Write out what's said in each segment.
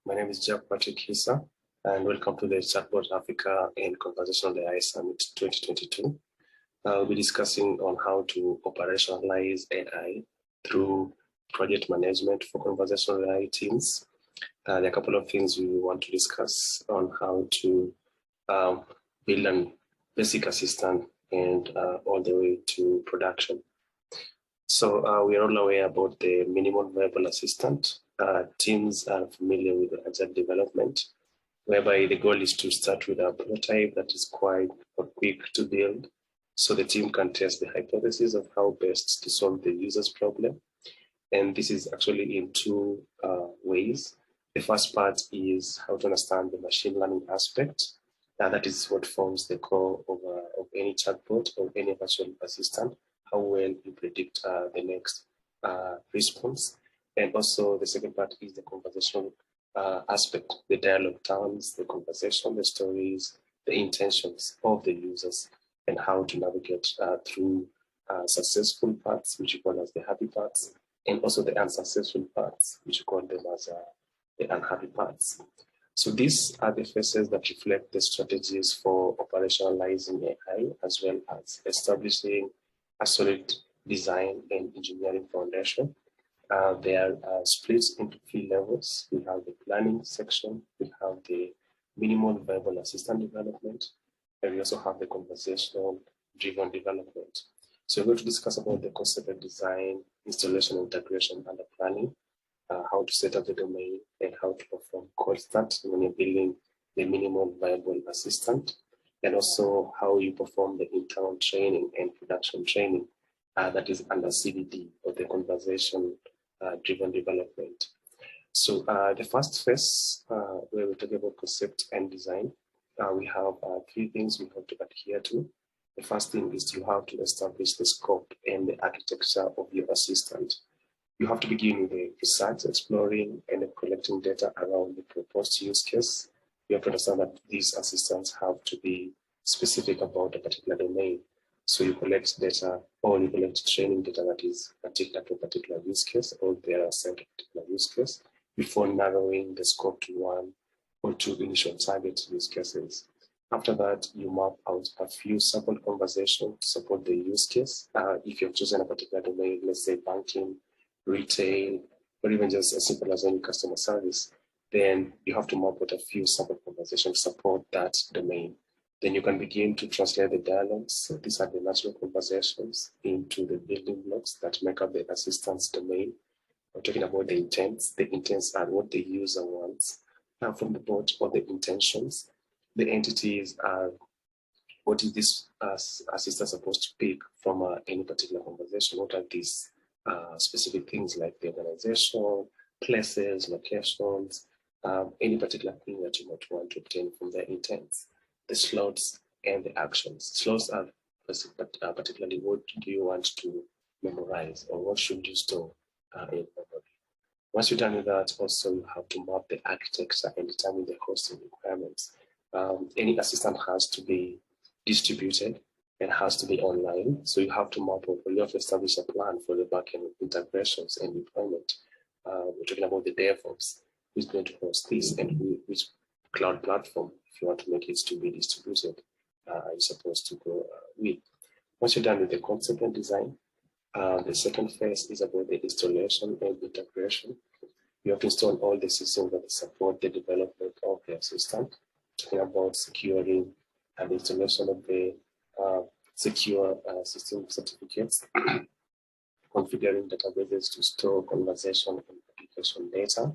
My name is Jack Patrick Hisa, and welcome to the Chatbot Africa and Conversational AI Summit 2022. We'll be discussing on how to operationalize AI through project management for conversational AI teams. There are a couple of things we want to discuss on how to build a basic assistant and all the way to production. So we are all aware about the minimum viable assistant. Teams are familiar with agile development, whereby the goal is to start with a prototype that is quite quick to build, so the team can test the hypothesis of how best to solve the user's problem. And this is actually in two ways. The first part is how to understand the machine learning aspect. That is what forms the core of any chatbot or any virtual assistant, how well you predict the next response. And also the second part is the conversational aspect, the dialogue terms, the conversation, the stories, the intentions of the users, and how to navigate through successful parts, which you call as the happy parts, and also the unsuccessful parts, which you call them as the unhappy parts. So these are the phases that reflect the strategies for operationalizing AI, as well as establishing a solid design and engineering foundation. They are split into 3 levels. We have the planning section, we have the minimal viable assistant development, and we also have the conversational driven development. So we're going to discuss about the concept of design, installation, integration, and the planning, how to set up the domain, and how to perform cold start when you're building the minimal viable assistant, and also how you perform the internal training and production training that is under CDD, or the conversation driven development. So the first phase, where we talk about concept and design, we have 3 things we have to adhere to. The first thing is you have to establish the scope and the architecture of your assistant. You have to begin with the research, exploring, and collecting data around the proposed use case. You have to understand that these assistants have to be specific about a particular domain. So you collect data, or you collect training data that is particular to a particular use case, or they are assigned to a particular use case, before narrowing the scope to 1 or 2 initial target use cases. After that, you map out a few sample conversations to support the use case. If you've chosen a particular domain, let's say banking, retail, or even just as simple as any customer service, then you have to map out a few sample conversations to support that domain. Then you can begin to translate the dialogues. So these are the natural conversations into the building blocks that make up the assistance domain. We're talking about the intents. The intents are what the user wants from the bot, or the intentions. The entities are what is this assistant supposed to pick from any particular conversation. What are these specific things like the organization, places, locations, any particular thing that you might want to obtain from their intents. The slots and the actions. Slots are particularly what do you want to memorize, or what should you store in memory. Once you're done with that, also you have to map the architecture and determine the hosting requirements. Any assistant has to be distributed and has to be online. So you have to map out, or you have to establish a plan for the backend integrations and deployment. We're talking about the DevOps, who's going to host this, and which cloud platform, if you want to make it to be distributed, are you supposed to go with. Once you're done with the concept and design, the second phase is about the installation and integration. You have to install all the systems that support the development of the assistant. Talking about securing and installation of the secure system certificates, configuring databases to store conversation and application data,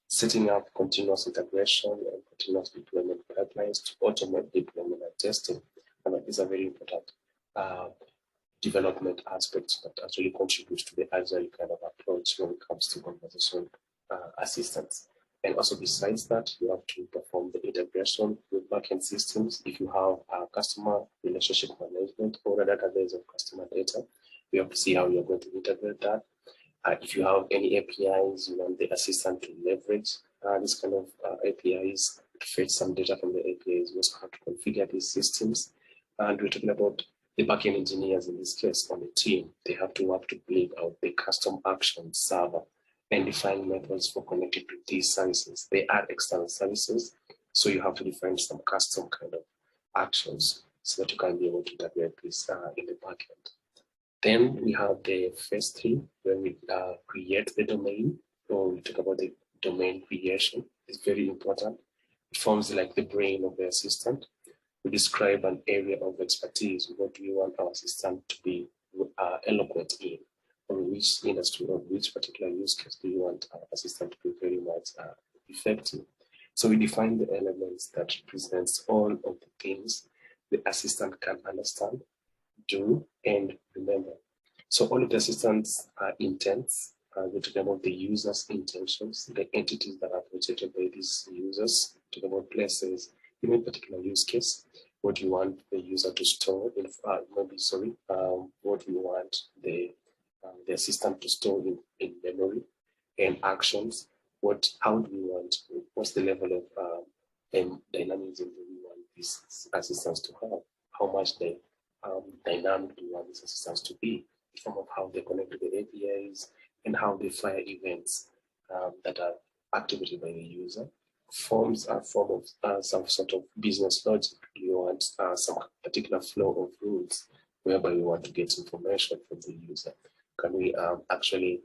setting up continuous integration and continuous deployment pipelines to automate deployment and testing. And these are very important development aspects that actually contribute to the agile kind of approach when it comes to conversation assistance. And also besides that, you have to perform the integration with backend systems. If you have a customer relationship management or a database of customer data, you have to see how you're going to integrate that. If you have any APIs, you want the assistant to leverage this kind of APIs to fetch some data from the APIs. You also have to configure these systems. And we're talking about the backend engineers in this case on the team. They have to work to build out the custom action server and define methods for connecting to these services. They are external services, so you have to define some custom kind of actions so that you can be able to integrate this in the backend. Then we have the phase 3, where we create the domain, or we talk about the domain creation. It's very important. It forms like the brain of the assistant. We describe an area of expertise. What do we want our assistant to be eloquent in, or which industry or which particular use case do you want our assistant to be very much effective. So we define the elements that represents all of the things the assistant can understand, do, and remember. So all of the assistant's intents, we're talking about the user's intentions, the entities that are protected by these users, talking about places, in a particular use case, what you want the user to store in, what you want the assistant to store in memory, and actions, how do we want, what's the level of dynamism do we want these assistants to have, how much dynamic do we want these assistants to be, in form of how they connect to the APIs, and how they fire events that are activated by the user. Forms a form of some sort of business logic. You want some particular flow of rules whereby you want to get information from the user. Can we actually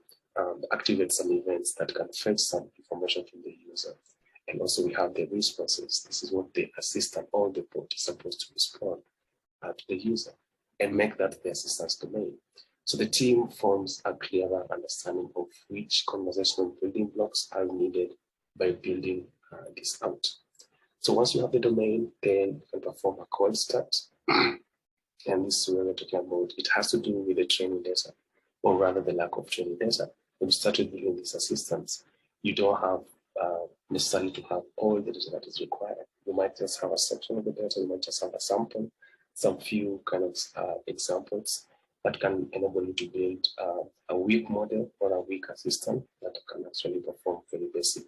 activate some events that can fetch some information from the user? And also we have the responses. This is what the assistant or the bot is supposed to respond to the user, and make that the assistant's domain. So the team forms a clearer understanding of which conversational building blocks are needed by building this out. So once you have the domain, then you can perform a cold start. And this is where we're talking about, it has to do with the training data, or rather the lack of training data. When you started building these assistants, you don't have necessarily to have all the data that is required. You might just have a section of the data, you might just have a sample, some few kind of examples that can enable you to build a weak model or a weak assistant that can actually perform very basic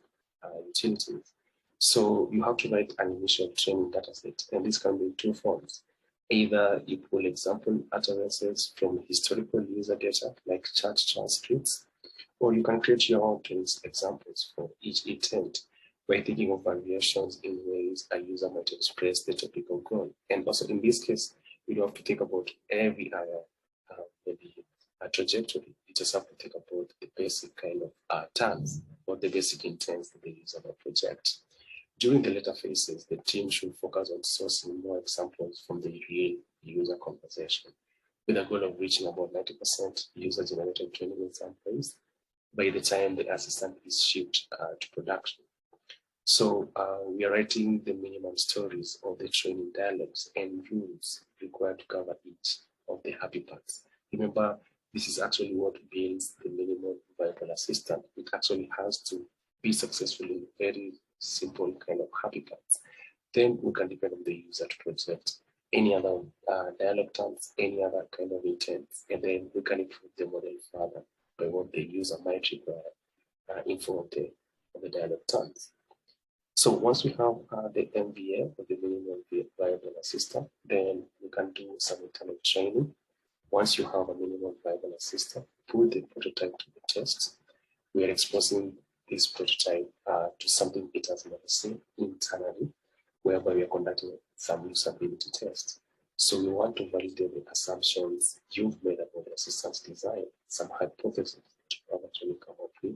utilities. So you have to write an initial training data set, and this can be in two forms. Either you pull example utterances from historical user data, like chat transcripts, or you can create your own examples for each intent by thinking of variations in ways a user might express the topical goal. And also in this case, you don't have to think about every other maybe a trajectory. You just have to think about the basic kind of terms or the basic intents that the user will project. During the later phases, the team should focus on sourcing more examples from the real user conversation, with a goal of reaching about 90% user-generated training examples by the time the assistant is shipped to production. So we are writing the minimum stories of the training dialogues and rules required to cover each of the happy parts. Remember, this is actually what builds the minimum viable assistant. It actually has to be successful in very simple kind of happy parts. Then we can depend on the user to project any other dialogue terms, any other kind of intents, and then we can improve the model further by what the user might require info of the dialogue terms. So once we have the MVA, or the minimum viable assistant, then we can do some internal training. Once you have a minimum viable assistant, put the prototype to the test. We are exposing this prototype to something it has never seen internally, whereby we are conducting some usability tests. So we want to validate the assumptions you've made about the assistant's design, some hypotheses that you have actually come up with.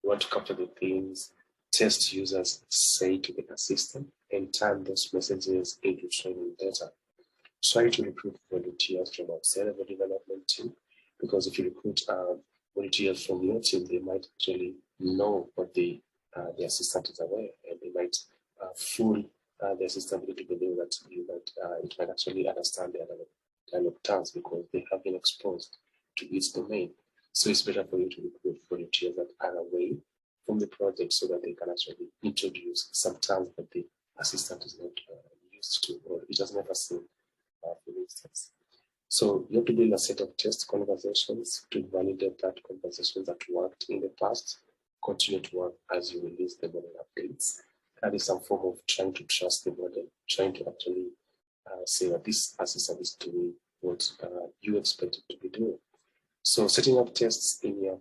We want to capture the things test users say to the assistant and turn those messages into training data. Try to recruit volunteers from outside of the development team, because if you recruit volunteers from your team, they might actually know what the assistant is aware, and they might fool the assistant into believing that it might actually understand the dialogue terms because they have been exposed to its domain. So it's better for you to recruit volunteers that are away from the project so that they can actually introduce some terms that the assistant is not used to, or it has never seen, for instance. So you have to build a set of test conversations to validate that conversations that worked in the past continue to work as you release the model updates. That is some form of trying to trust the model, trying to actually say that this assistant is doing what you expect it to be doing. So setting up tests in your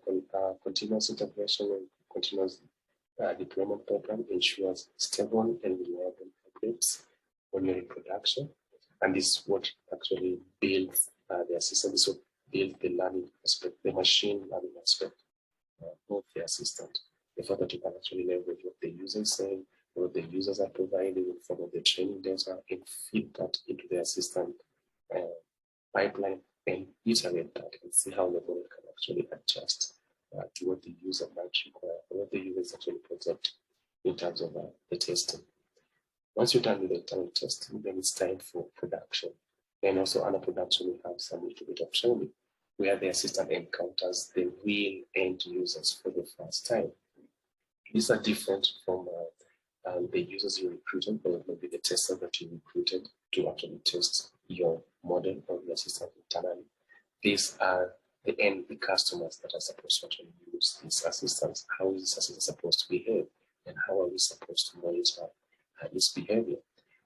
continuous integration and continuous deployment program ensures stable and reliable updates when you're in production. And this is what actually builds the assistant. So build the learning aspect, the machine learning aspect of the assistant. The fact that you can actually leverage what the user is saying, what the users are providing in form of the training data, and feed that into the assistant pipeline and iterate that and see how the model can actually adjust to what the user might require, or what the user is actually project in terms of the testing. Once you're done with the internal testing, then it's time for production. And also under production, we have some little bit of training where the assistant encounters the real end users for the first time. These are different from the users you recruited, or maybe the tester that you recruited to actually test your model or the assistant internally. These are the customers that are supposed to actually use these assistants. How is this assistant supposed to behave, and how are we supposed to monitor its behavior?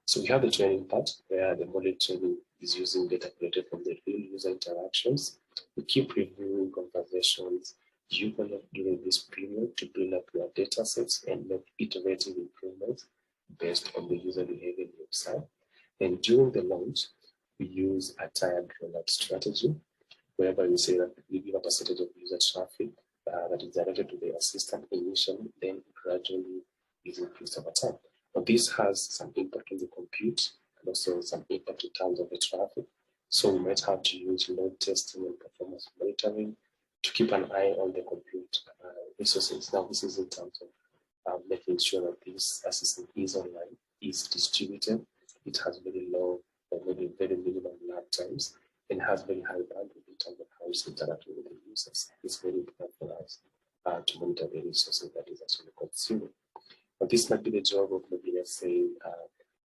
So we have the training part where the model training is using data collected from the real user interactions. We keep reviewing conversations during this period to build up your data sets and make iterative improvements based on the user behavior you observe. And during the launch, we use a tiered rollout strategy, whereby we say that we give a percentage of user traffic that is directed to the assistant initially, then gradually is increased over time. But this has some impact on the compute and also some impact in terms of the traffic. So we might have to use load testing and performance monitoring to keep an eye on the compute resources. Now, this is in terms of making sure that this assistant is online, is distributed, it has very low or maybe very minimum lag times, and has very high bandwidth in terms of how it's interacting with the users. It's very important for us to monitor the resources that is actually consuming. But this might be the job of maybe, let's say,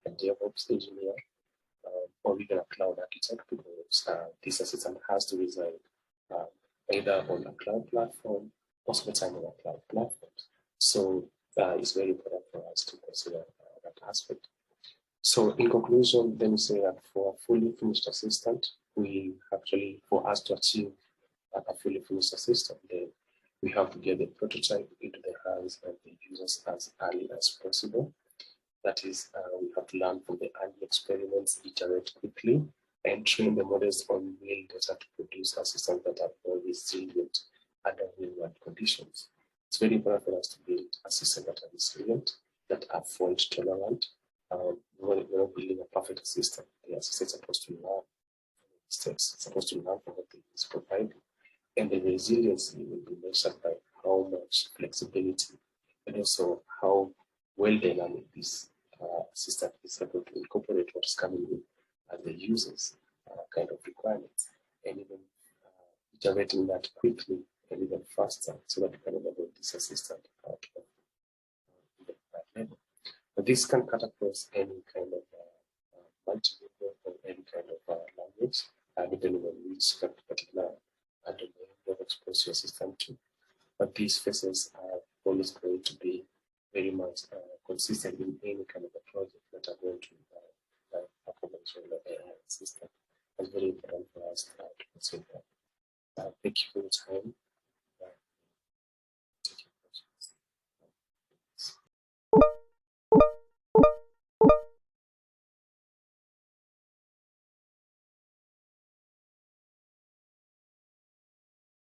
a DevOps engineer or even a cloud architect, because this assistant has to reside either on a cloud platform, most of the time on a cloud platforms. So it's very important for us to consider that aspect. So in conclusion, let me say that for a fully finished assistant, we actually, for us to achieve a fully finished assistant, then we have to get the prototype into the hands of the users as early as possible. That is, we have to learn from the early experiments, iterate quickly, and train the models on real data to produce assistants that are more resilient under real-world conditions. It's very important for us to build assistants that are resilient, that are fault-tolerant. We're not building a perfect assistant. The assistant is supposed to learn from mistakes, it's supposed to learn from what it's providing. And the resiliency will be measured by how much flexibility and also how well dynamic this system is able to incorporate what's coming in as the users kind of requirements, and even iterating that quickly and even faster so that you can enable this assistant out of that level. But this can cut across any kind of multilingual or any kind of language, depending on which particular domain you've exposed your system to. But these phases are always going to be very much consistent in any kind of a project that are going to a conventional AI system. It's very important for us to consider. Thank you for your time.